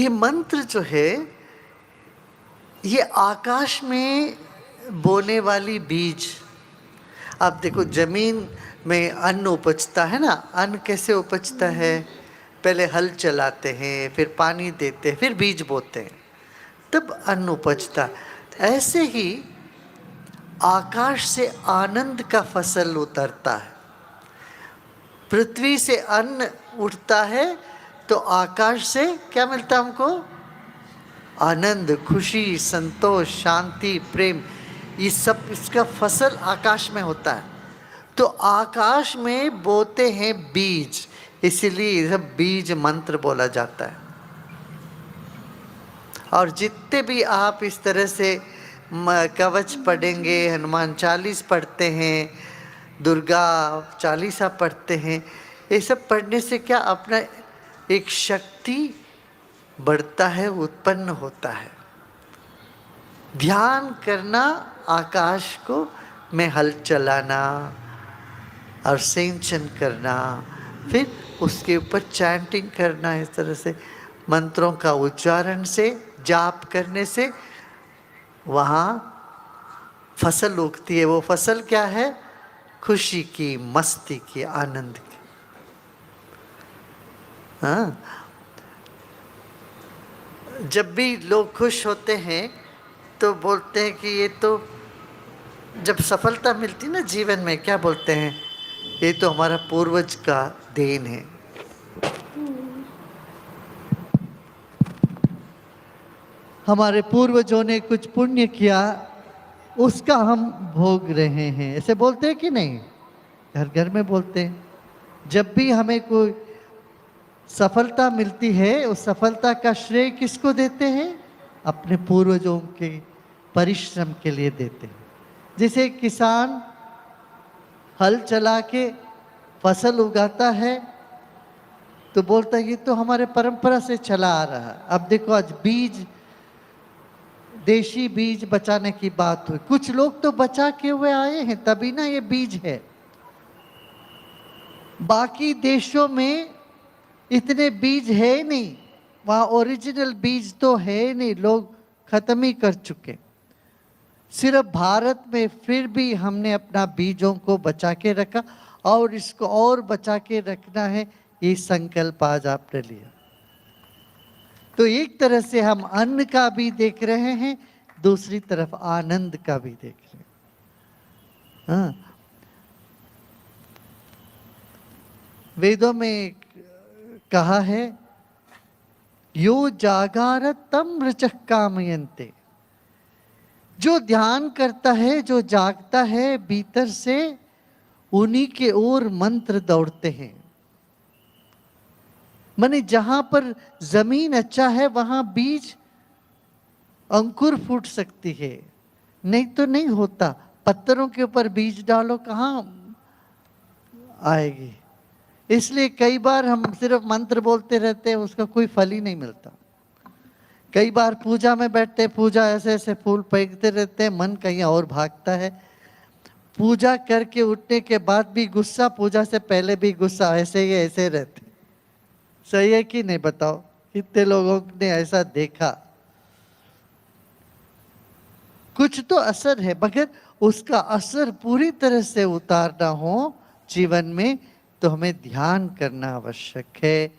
ये मंत्र जो है ये आकाश में बोने वाली बीज। आप देखो जमीन में अन्न उपजता है ना, अन्न कैसे उपजता है? पहले हल चलाते हैं, फिर पानी देते हैं, फिर बीज बोते हैं, तब अन्न उपजता। ऐसे ही आकाश से आनंद का फसल उतरता है। पृथ्वी से अन्न उठता है तो आकाश से क्या मिलता है हमको? आनंद, खुशी, संतोष, शांति, प्रेम। ये सब इसका फसल आकाश में होता है। तो आकाश में बोते हैं बीज, इसीलिए सब बीज मंत्र बोला जाता है। और जितने भी आप इस तरह से कवच पढ़ेंगे, हनुमान चालीस पढ़ते हैं, दुर्गा चालीसा पढ़ते हैं, ये सब पढ़ने से क्या अपना एक शक्ति बढ़ता है, उत्पन्न होता है। ध्यान करना, आकाश को में हल चलाना और सिंचन करना, फिर उसके ऊपर चैंटिंग करना, इस तरह से मंत्रों का उच्चारण से, जाप करने से वहाँ फसल उगती है। वो फसल क्या है? खुशी की, मस्ती की, आनंद की। हाँ, जब भी लोग खुश होते हैं तो बोलते हैं कि ये तो, जब सफलता मिलती ना जीवन में, क्या बोलते हैं? ये तो हमारा पूर्वज का देन है। हमारे पूर्वजों ने कुछ पुण्य किया, उसका हम भोग रहे हैं, ऐसे बोलते हैं कि नहीं? घर घर में बोलते हैं। जब भी हमें कोई सफलता मिलती है, उस सफलता का श्रेय किसको देते हैं? अपने पूर्वजों के परिश्रम के लिए देते हैं। जैसे किसान हल चला के फसल उगाता है तो बोलता है ये तो हमारे परंपरा से चला आ रहा है। अब देखो आज बीज, देशी बीज बचाने की बात हुई, कुछ लोग तो बचा के हुए आए हैं, तभी ना ये बीज है। बाकी देशों में इतने बीज है नहीं, वहां ओरिजिनल बीज तो है नहीं, लोग खत्म ही कर चुके। सिर्फ भारत में फिर भी हमने अपना बीजों को बचा के रखा और इसको और बचा के रखना है, ये संकल्प आज आपने लिया। तो एक तरह से हम अन्न का भी देख रहे हैं, दूसरी तरफ आनंद का भी देख रहे हैं। हाँ, वेदों में कहा है यो जागार तम ऋचः कामयन्ते। जो ध्यान करता है, जो जागता है भीतर से, उन्हीं के ओर मंत्र दौड़ते हैं। माने जहां पर जमीन अच्छा है वहां बीज अंकुर फूट सकती है, नहीं तो नहीं होता। पत्थरों के ऊपर बीज डालो, कहाँ आएगी? इसलिए कई बार हम सिर्फ मंत्र बोलते रहते हैं, उसका कोई फल ही नहीं मिलता। कई बार पूजा में बैठते, पूजा ऐसे ऐसे फूल फेंकते रहते हैं, मन कहीं और भागता है। पूजा करके उठने के बाद भी गुस्सा, पूजा से पहले भी गुस्सा, ऐसे ही ऐसे रहते। सही है कि नहीं? बताओ, कितने लोगों ने ऐसा देखा? कुछ तो असर है, मगर उसका असर पूरी तरह से उतारना हो जीवन में तो हमें ध्यान करना आवश्यक है,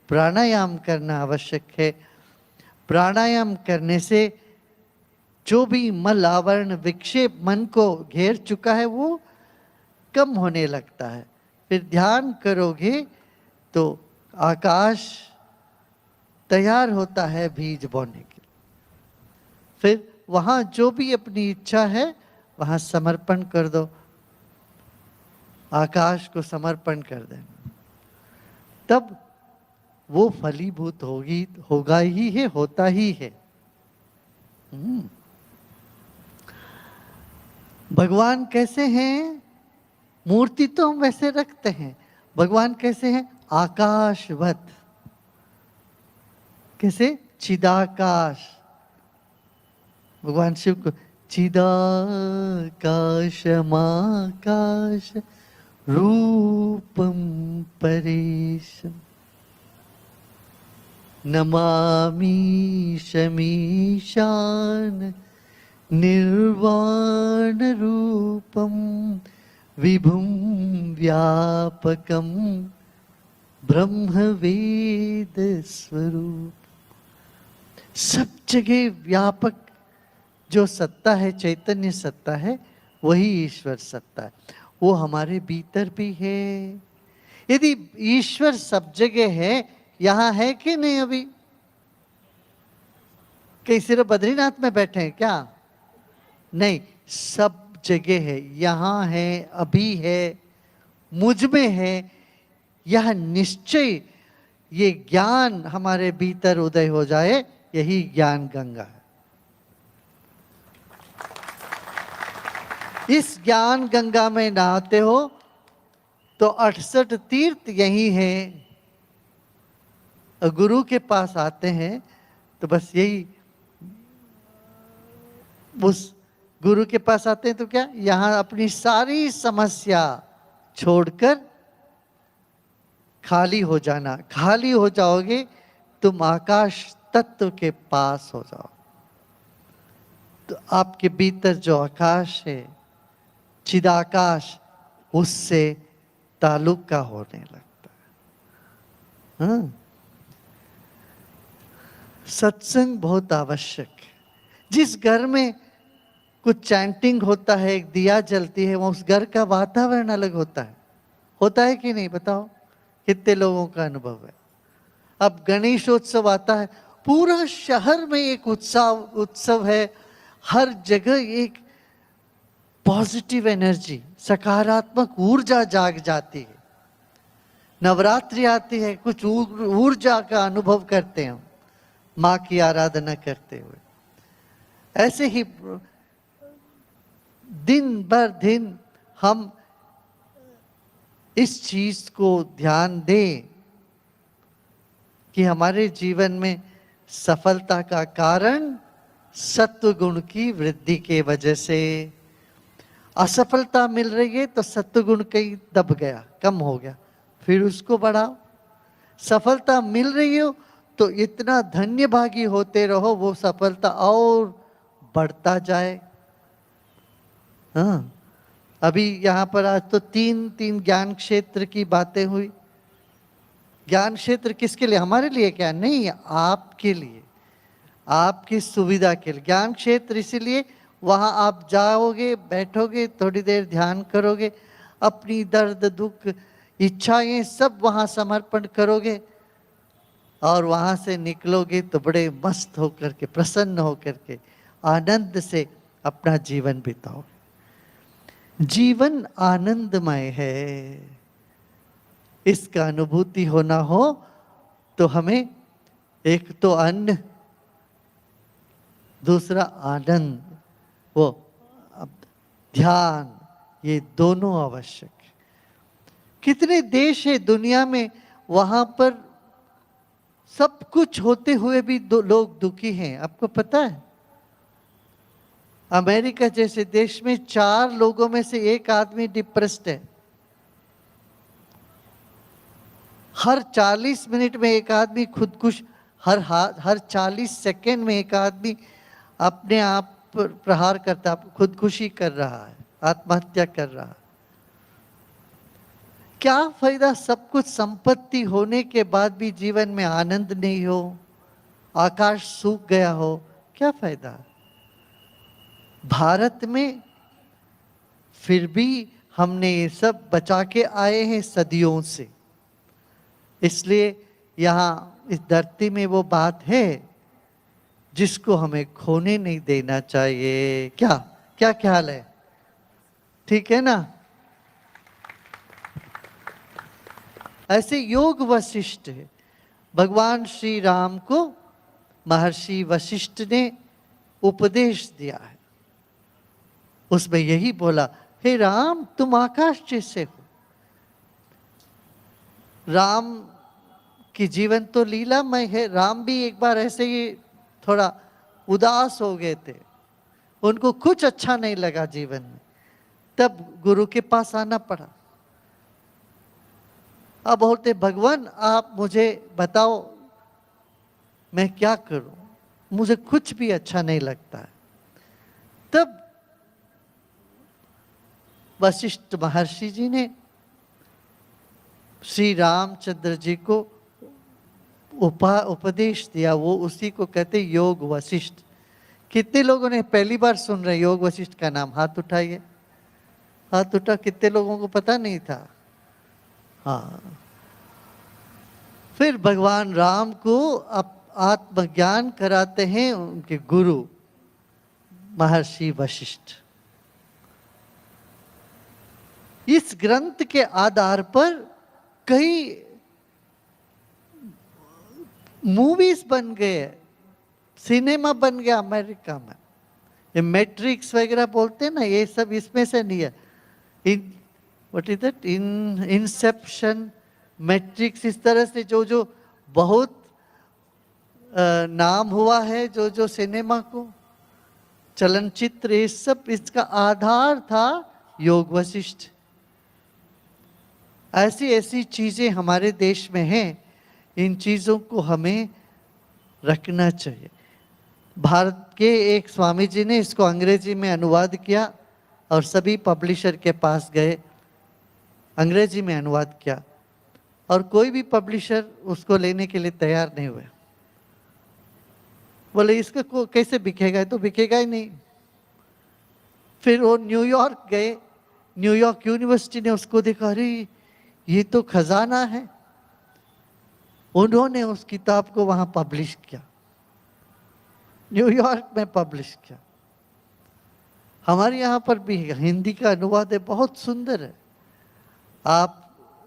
प्राणायाम करना आवश्यक है। प्राणायाम करने से जो भी मल आवरण विक्षेप मन को घेर चुका है वो कम होने लगता है। फिर ध्यान करोगे तो आकाश तैयार होता है बीज बोने के लिए। फिर वहां जो भी अपनी इच्छा है वहां समर्पण कर दो, आकाश को समर्पण कर देना, तब वो फलीभूत होगी, होगा ही है, होता ही है। भगवान कैसे हैं? मूर्ति तो हम वैसे रखते हैं, भगवान कैसे हैं? आकाशवत। कैसे? चिदाकाश। भगवान शिव को चिदाकाशमाकाश रूपम परेशम। नमामि शमीशान निर्वाण रूपम विभुम व्यापकम ब्रह्म वेद स्वरूप। सब जगह व्यापक जो सत्ता है, चैतन्य सत्ता है, वही ईश्वर सत्ता है। वो हमारे भीतर भी है। यदि ईश्वर सब जगह है, यहां है कि नहीं? अभी कहीं सिर्फ बद्रीनाथ में बैठे हैं क्या? नहीं, सब जगह है। यहां है, अभी है, मुझ में है। यह निश्चय, ये ज्ञान हमारे भीतर उदय हो जाए, यही ज्ञान गंगा है। इस ज्ञान गंगा में नहाते हो तो 68 तीर्थ यही है। गुरु के पास आते हैं तो बस यही, उस गुरु के पास आते हैं तो क्या, यहां अपनी सारी समस्या छोड़कर खाली हो जाना। खाली हो जाओगे, तुम आकाश तत्व के पास हो जाओ। तो आपके भीतर जो आकाश है, चिदाकाश, उससे ताल्लुका होने लगता है। हाँ? सत्संग बहुत आवश्यक है। जिस घर में कुछ चैंटिंग होता है, एक दिया जलती है, वो उस घर का वातावरण अलग होता है कि नहीं? बताओ कितने लोगों का अनुभव है। अब गणेशोत्सव आता है, पूरा शहर में एक उत्सव है। हर जगह एक पॉजिटिव एनर्जी, सकारात्मक ऊर्जा जाग जाती है। नवरात्रि आती है, कुछ ऊर्जा का अनुभव करते हैं हम, माँ की आराधना करते हुए। ऐसे ही दिन भर दिन हम इस चीज को ध्यान दें कि हमारे जीवन में सफलता का कारण सत्व गुण की वृद्धि के वजह से। असफलता मिल रही है तो सत्व गुण कहीं दब गया, कम हो गया, फिर उसको बढ़ाओ। सफलता मिल रही हो तो इतना धन्य भागी होते रहो, वो सफलता और बढ़ता जाए। हाँ, अभी यहाँ पर आज तो तीन ज्ञान क्षेत्र की बातें हुई। ज्ञान क्षेत्र किसके लिए? हमारे लिए क्या? नहीं, आपके लिए, आपकी सुविधा के लिए। ज्ञान क्षेत्र इसीलिए, वहां आप जाओगे, बैठोगे, थोड़ी देर ध्यान करोगे, अपनी दर्द दुख इच्छाएं सब वहां समर्पण करोगे, और वहां से निकलोगे तो बड़े मस्त होकर के, प्रसन्न होकर के, आनंद से अपना जीवन बिताओगे। जीवन आनंदमय है, इसका अनुभूति होना हो तो हमें एक तो अन्न, दूसरा आनंद, वो ध्यान, ये दोनों आवश्यक है। कितने देश है दुनिया में, वहां पर सब कुछ होते हुए भी लोग दुखी हैं। आपको पता है? अमेरिका जैसे देश में 4 लोगों में से 1 आदमी डिप्रेस्ड है। हर 40 मिनट में एक आदमी खुदकुश, हर 40 सेकेंड में एक आदमी अपने आप पर प्रहार करता, खुदकुशी कर रहा है, आत्महत्या कर रहा है। क्या फायदा सब कुछ संपत्ति होने के बाद भी जीवन में आनंद नहीं हो, आकाश सूख गया हो, क्या फायदा? भारत में फिर भी हमने ये सब बचा के आए हैं सदियों से। इसलिए यहाँ इस धरती में वो बात है जिसको हमें खोने नहीं देना चाहिए। क्या क्या ख्याल है? ठीक है ना? ऐसे योग वशिष्ठ है। भगवान श्री राम को महर्षि वशिष्ठ ने उपदेश दिया है। उसमें यही बोला, हे राम, तुम आकाश जैसे हो। राम की जीवन तो लीलामय है। राम भी एक बार ऐसे ही थोड़ा उदास हो गए थे, उनको कुछ अच्छा नहीं लगा जीवन में, तब गुरु के पास आना पड़ा। अब बोलते, भगवान आप मुझे बताओ मैं क्या करूं, मुझे कुछ भी अच्छा नहीं लगता है। तब वशिष्ठ महर्षि जी ने श्री रामचंद्र जी को उपदेश दिया, वो उसी को कहते योग वशिष्ठ। कितने लोगों ने पहली बार सुन रहे योग वशिष्ठ का नाम? हाथ उठाइए। हाथ उठा, कितने लोगों को पता नहीं था? हाँ। फिर भगवान राम को आत्मज्ञान कराते हैं उनके गुरु महर्षि वशिष्ठ। इस ग्रंथ के आधार पर कई मूवीज बन गए, सिनेमा बन गया अमेरिका में। ये मैट्रिक्स वगैरह बोलते हैं ना, ये सब इसमें से नहीं है। What is that, Inception, matrix, इस तरह से जो जो बहुत नाम हुआ है, जो जो सिनेमा को, चलनचित्र, ये सब इसका आधार था योग वशिष्ठ। ऐसी ऐसी चीजें हमारे देश में हैं, इन चीजों को हमें रखना चाहिए। भारत के एक स्वामी जी ने इसको अंग्रेजी में अनुवाद किया और सभी पब्लिशर के पास गए, अंग्रेजी में अनुवाद किया, और कोई भी पब्लिशर उसको लेने के लिए तैयार नहीं हुए। बोले इसको कैसे बिकेगा, तो बिकेगा ही नहीं। फिर वो न्यूयॉर्क गए, न्यूयॉर्क यूनिवर्सिटी ने उसको देखा, अरे ये तो खजाना है। उन्होंने उस किताब को वहां पब्लिश किया, न्यूयॉर्क में पब्लिश किया। हमारे यहाँ पर भी हिंदी का अनुवाद है, बहुत सुंदर है। आप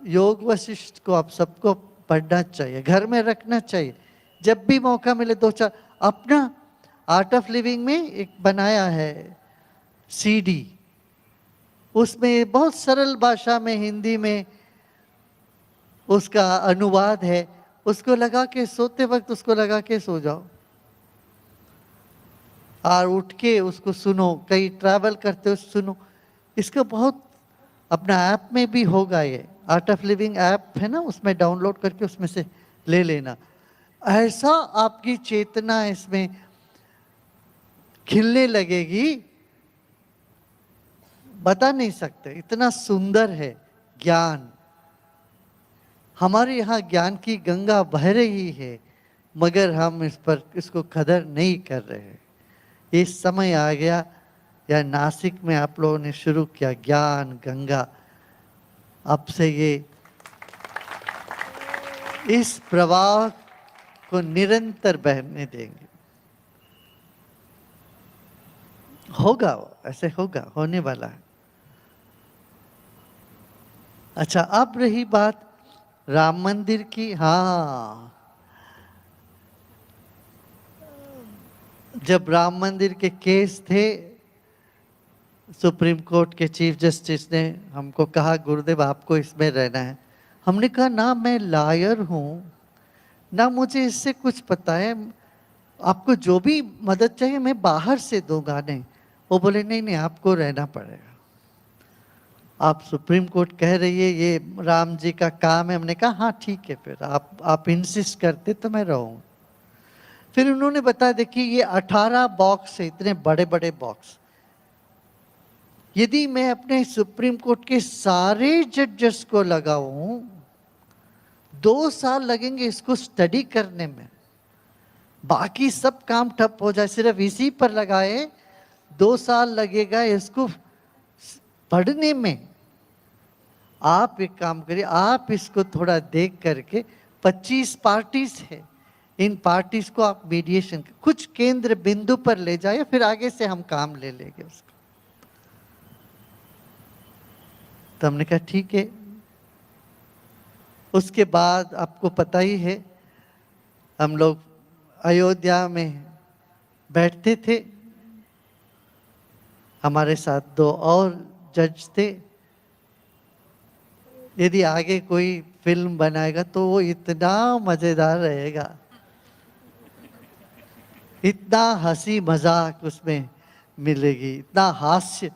योग वशिष्ठ को आप सबको पढ़ना चाहिए, घर में रखना चाहिए, जब भी मौका मिले दो चार। अपना आर्ट ऑफ लिविंग में एक बनाया है सीडी, उसमें बहुत सरल भाषा में हिंदी में उसका अनुवाद है। उसको लगा के सोते वक्त उसको लगा के सो जाओ और उठ के उसको सुनो, कहीं ट्रैवल करते हो सुनो। इसका बहुत, अपना ऐप में भी होगा, ये आर्ट ऑफ लिविंग ऐप है ना, उसमें डाउनलोड करके उसमें से ले लेना। ऐसा आपकी चेतना इसमें खिलने लगेगी, बता नहीं सकते, इतना सुंदर है ज्ञान। हमारे यहाँ ज्ञान की गंगा बह रही है, मगर हम इसको कदर नहीं कर रहे हैं। ये समय आ गया, या नासिक में आप लोगों ने शुरू किया ज्ञान गंगा, अब से ये इस प्रवाह को निरंतर बहने देंगे। होगा, ऐसे होगा, होने वाला है। अच्छा, अब रही बात राम मंदिर की। हाँ, जब राम मंदिर के केस थे, सुप्रीम कोर्ट के चीफ जस्टिस ने हमको कहा, गुरुदेव आपको इसमें रहना है। हमने कहा ना, मैं लायर हूँ, ना मुझे इससे कुछ पता है, आपको जो भी मदद चाहिए मैं बाहर से दूंगा। नहीं, वो बोले नहीं नहीं, आपको रहना पड़ेगा, आप सुप्रीम कोर्ट कह रही है ये राम जी का काम है। हमने कहा हाँ ठीक है, फिर आप इंसिस्ट करते तो मैं रहूँ। फिर उन्होंने बताया, देखिए ये 18 बॉक्स है, इतने बड़े बड़े बॉक्स, यदि मैं अपने सुप्रीम कोर्ट के सारे जजेस को लगाऊं, 2 साल लगेंगे इसको स्टडी करने में, बाकी सब काम ठप हो जाए, सिर्फ इसी पर लगाए 2 साल लगेगा इसको पढ़ने में। आप एक काम करिए, आप इसको थोड़ा देख करके, 25 पार्टीज है, इन पार्टीज को आप मीडिएशन कुछ केंद्र बिंदु पर ले जाए, फिर आगे से हम काम ले लेंगे उसको। तो हमने कहा ठीक है। उसके बाद आपको पता ही है, हम लोग अयोध्या में बैठते थे, हमारे साथ 2 और जज थे। यदि आगे कोई फिल्म बनाएगा तो वो इतना मजेदार रहेगा, इतना हंसी मजाक उसमें मिलेगी, इतना हास्य।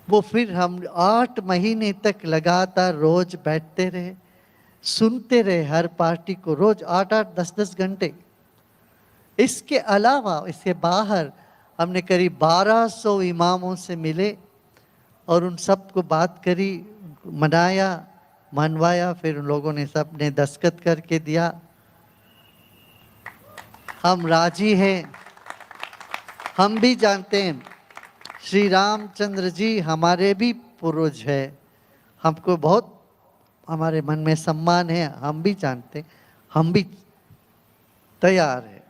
वो फिर हम 8 महीने तक लगातार रोज बैठते रहे, सुनते रहे हर पार्टी को रोज 8-8, 10-10 घंटे। इसके अलावा इसके बाहर हमने करीब 1200 इमामों से मिले और उन सब को बात करी, मनाया, मनवाया, फिर उन लोगों ने सब ने दस्तखत करके दिया, हम राजी हैं। हम भी जानते हैं श्री रामचंद्र जी हमारे भी पूर्वज है, हमको बहुत हमारे मन में सम्मान है, हम भी जानते, हम भी तैयार है।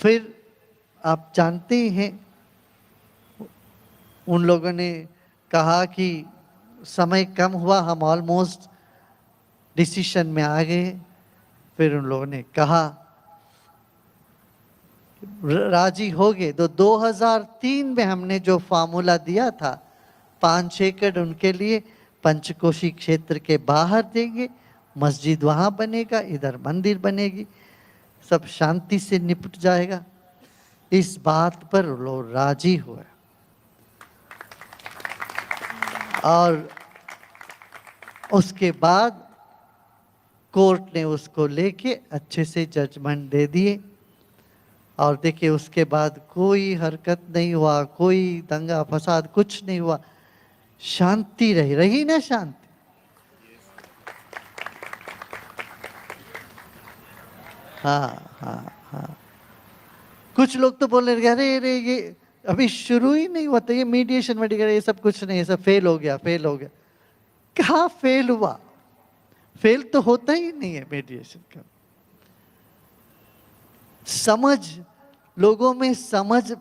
फिर आप जानते हैं उन लोगों ने कहा कि समय कम हुआ, हम ऑलमोस्ट डिसीशन में आ गए। फिर उन लोगों ने कहा राजी हो गए। तो 2003 में हमने जो फार्मूला दिया था 5 एकड़ उनके लिए पंचकोशी क्षेत्र के बाहर देंगे, मस्जिद वहाँ बनेगा, इधर मंदिर बनेगी, सब शांति से निपट जाएगा। इस बात पर लोग राजी हुए और उसके बाद कोर्ट ने उसको लेके अच्छे से जजमेंट दे दिए। और देखिए उसके बाद कोई हरकत नहीं हुआ, कोई दंगा फसाद कुछ नहीं हुआ, शांति रही ना शांति। हाँ। कुछ लोग तो बोल रहे अरे ये अभी शुरू ही नहीं हुआ था, ये मीडिएशन वगैरह ये सब कुछ नहीं, ये सब फेल हो गया। कहाँ फेल हुआ? फेल तो होता ही नहीं है मीडिएशन का। समझ, लोगों में समझ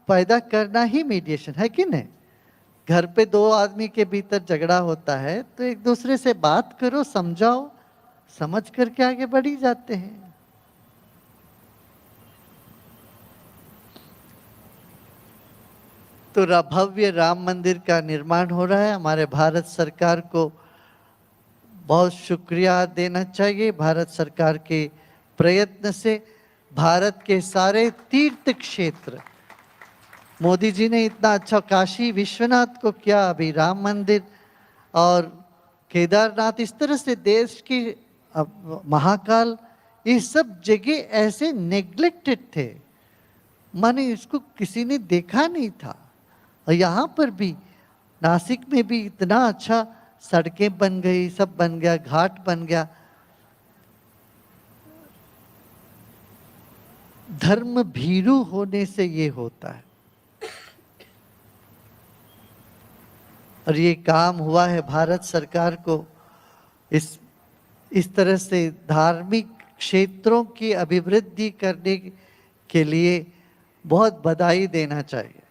पैदा करना ही मीडिएशन है कि नहीं? घर पे 2 आदमी के भीतर झगड़ा होता है तो एक दूसरे से बात करो, समझाओ, समझ करके आगे बढ़ी जाते हैं। तो भव्य राम मंदिर का निर्माण हो रहा है। हमारे भारत सरकार को बहुत शुक्रिया देना चाहिए। भारत सरकार के प्रयत्न से भारत के सारे तीर्थ क्षेत्र, मोदी जी ने इतना अच्छा काशी विश्वनाथ को किया, अभी राम मंदिर और केदारनाथ, इस तरह से देश की महाकाल, ये सब जगह ऐसे नेग्लेक्टेड थे, माने इसको किसी ने देखा नहीं था। और यहाँ पर भी नासिक में भी इतना अच्छा सड़कें बन गई, सब बन गया, घाट बन गया। धर्म भीरू होने से ये होता है। और ये काम हुआ है भारत सरकार को इस तरह से धार्मिक क्षेत्रों की अभिवृद्धि करने के लिए बहुत बधाई देना चाहिए।